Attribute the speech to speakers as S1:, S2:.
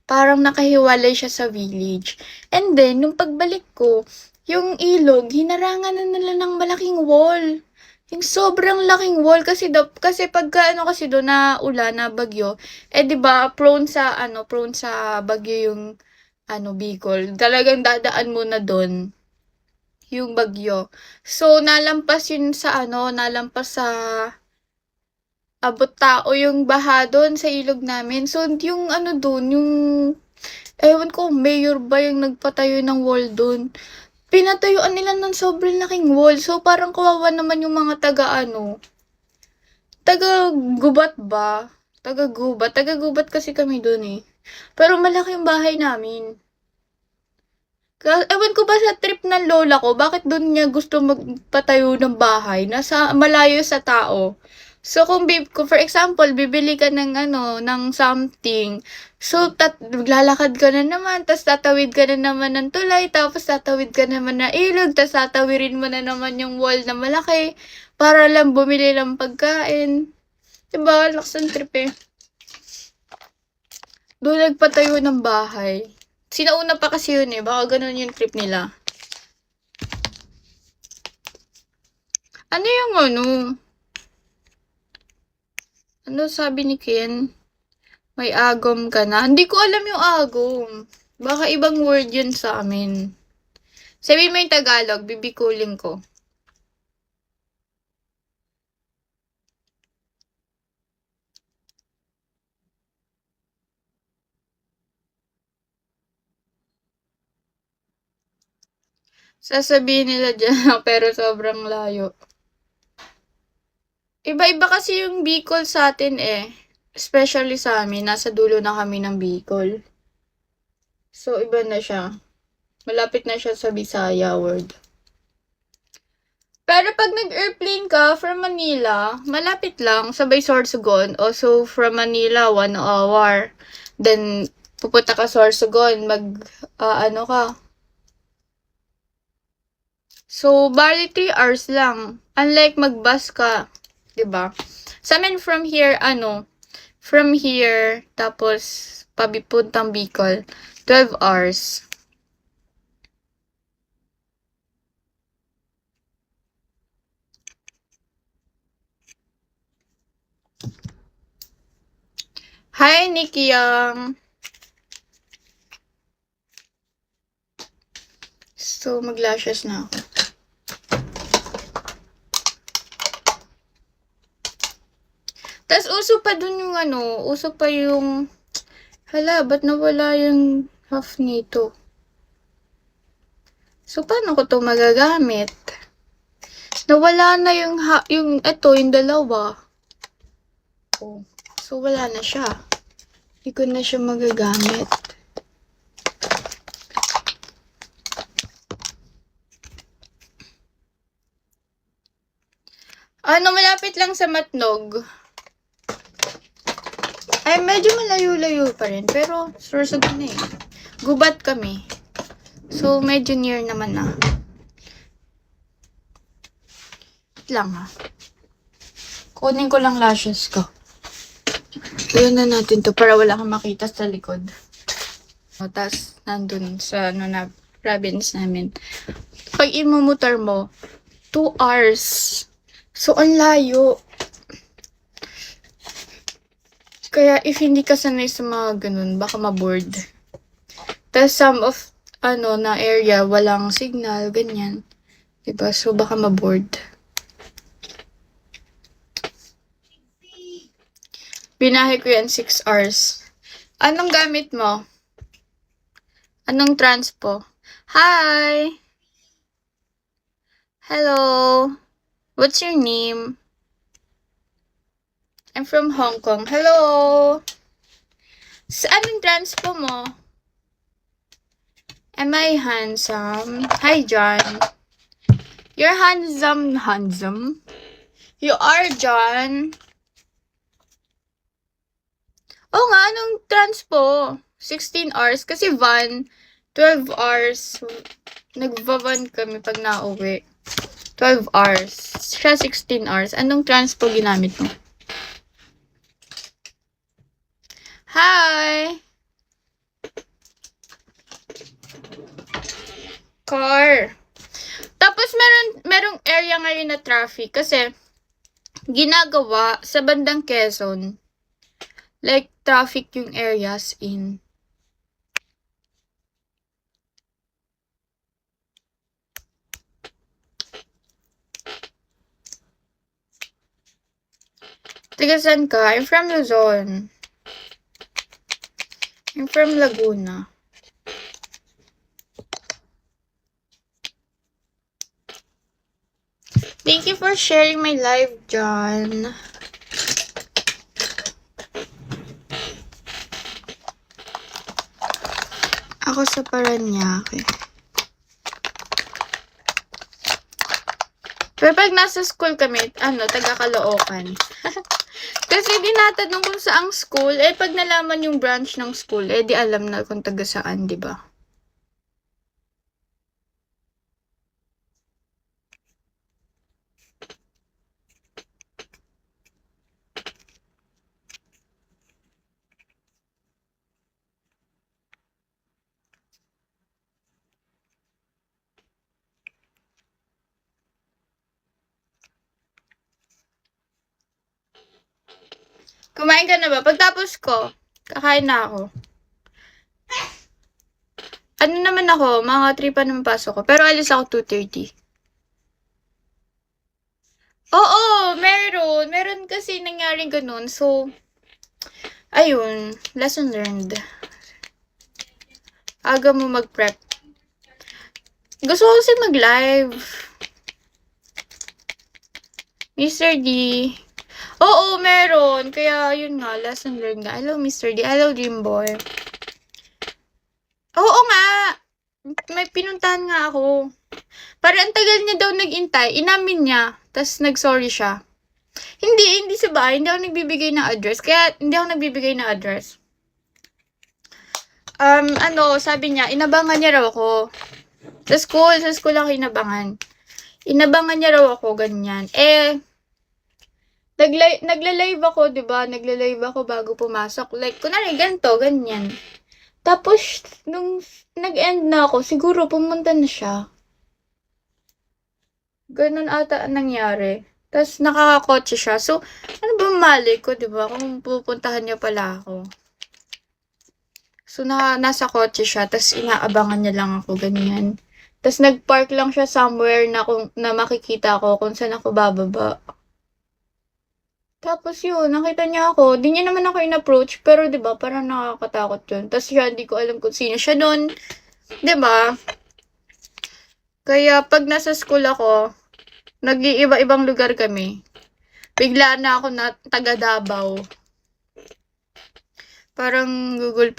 S1: Parang nakahiwalay siya sa village. And then, nung pagbalik ko, yung ilog, hinarangan na nila ng malaking wall. Yung sobrang laking wall kasi pagka ano kasi doon na ulan na bagyo, eh 'di ba prone sa bagyo yung Bicol. Talagang dadaan mo na doon yung bagyo. So nalampas yun nalampas sa abot tao yung baha doon sa ilog namin. So yung doon, yung ewan ko, mayor ba yung nagpatayo ng wall doon? Pinatayuan nila ng sobrang laking wall. So, parang kawawa naman yung mga taga-gubat ba? Taga-gubat. Taga-gubat kasi kami doon eh. Pero malaki yung bahay namin. Ewan ko ba sa trip ng lola ko, bakit doon niya gusto magpatayo ng bahay? Nasa malayo sa tao. So, kung for example, bibili ka ng something. So, maglalakad ka na naman, tapos tatawid ka na naman ng tulay, tapos tatawid ka naman na ilog, tapos tatawirin mo na naman yung wall na malaki, para lang bumili ng pagkain. Diba? Lakas ng trip eh. Doon nagpatayo ng bahay. Sinauna pa kasi yun eh. Baka ganun yung trip nila. Ano yung Ano sabi ni Ken? May agom ka na? Hindi ko alam yung agom. Baka ibang word yun sa amin. Sabihin mo yung Tagalog, bibikulin ko. Sasabihin nila dyan, pero sobrang layo. Iba-iba kasi yung Bicol sa atin eh. Especially sa amin, nasa dulo na kami ng Bicol. So, iba na siya. Malapit na siya sa Bisaya word. Pero pag nag-airplane ka from Manila, malapit lang, sabay Sorsogon. Also, from Manila, 1 hour. Then, pupunta ka Sorsogon, ano ka. So, bali 3 hours lang. Unlike mag-bus ka, 'di ba? Sa amin from here, tapos pabipuntang Bicol, 12 hours. Hi, Nikki Yang! So, mag-lashes na ako. Tapos, uso pa yung, hala, ba't nawala yung half nito? So, paano ko to magagamit? Nawala na yung dalawa. Oh. So, wala na siya. Hindi ko na siya magagamit. Malapit lang sa Matnog. Ay, medyo malayo-layo pa rin. Pero, Sorsogon na eh. Gubat kami. So, medyo near naman na. Wait lang ha. Kunin ko lang lashes ko. Ayan na natin to para wala kang makita sa likod. Tapos, nandun sa province namin. Pag imumotor mo, 2 hours. So, ang layo. Kaya, if hindi ka sanay sa mga ganun, baka ma-board. Tapos, some of, na area, walang signal, ganyan. Diba? So, baka ma-board. Binahe ko yan 6 hours. Anong gamit mo? Anong transpo? Hi! Hello! What's your name? I'm from Hong Kong. Hello! Anong transpo mo? Am I handsome? Hi, John. You're handsome. You are, John. Oh nga, anong transpo? 16 hours. Kasi van, 12 hours. Nagva-van kami pag nauwi. 12 hours. Siya 16 hours. Anong transpo ginamit mo? Hi! car. Tapos merong area ngayon na traffic kasi ginagawa sa bandang Quezon. Like, traffic yung areas in. Taga saan ka? I'm from Luzon. I'm from Laguna. Thank you for sharing my live, John. Ako sa Paranaque. Pero pag nasa school kami, taga Caloocan. Kasi dinatanong kung saang school, pag nalaman yung branch ng school, di alam na kung taga saan, di ba? Kumain ka na ba? Pagtapos ko, kakain na ako. Ano naman ako, mga 3 pa naman pasok ko. Pero alis ako 2:30. Oo, meron. Meron kasi nangyaring ganun. So, ayun, lesson learned. Aga mo mag-prep. Gusto ko kasi mag-live. Mr. D. Oo, meron. Kaya, yun nga, lesson learned nga. Hello, Mr. D. Hello, Dreamboy. Oo nga. May pinuntahan nga ako. Parang ang tagal niya daw nag-intay. Inamin niya. Tapos nag-sorry siya. Hindi sa bahay. Hindi ako nagbibigay ng address. Kaya, hindi ako nagbibigay ng address. Sabi niya, inabangan niya raw ako. Sa school ako inabangan. Inabangan niya raw ako, ganyan. Nagla-live ako, 'di ba? Nagla-live ako bago pumasok. Like, kunwari ganito, ganyan. Tapos nung nag-end na ako, siguro pumunta na siya. Ganun ata ang nangyari. Tapos nakakakotse siya. So, ano ba mali ko, 'di ba? Kung pupuntahan niya pala ako. So, nasa kotse siya, tapos inaabangan niya lang ako, ganyan. Tapos nag-park lang siya somewhere na makikita ko kung saan ako bababa. Tapos yun, nakita niya ako. Di niya naman ako in-approach, pero 'di ba parang nakakatakot yun. Tapos siya, hindi ko alam kung sino siya nun. 'Di ba? Kaya pag nasa school ako, nag-iiba-ibang lugar kami. Bigla na ako na taga Davao. Parang Google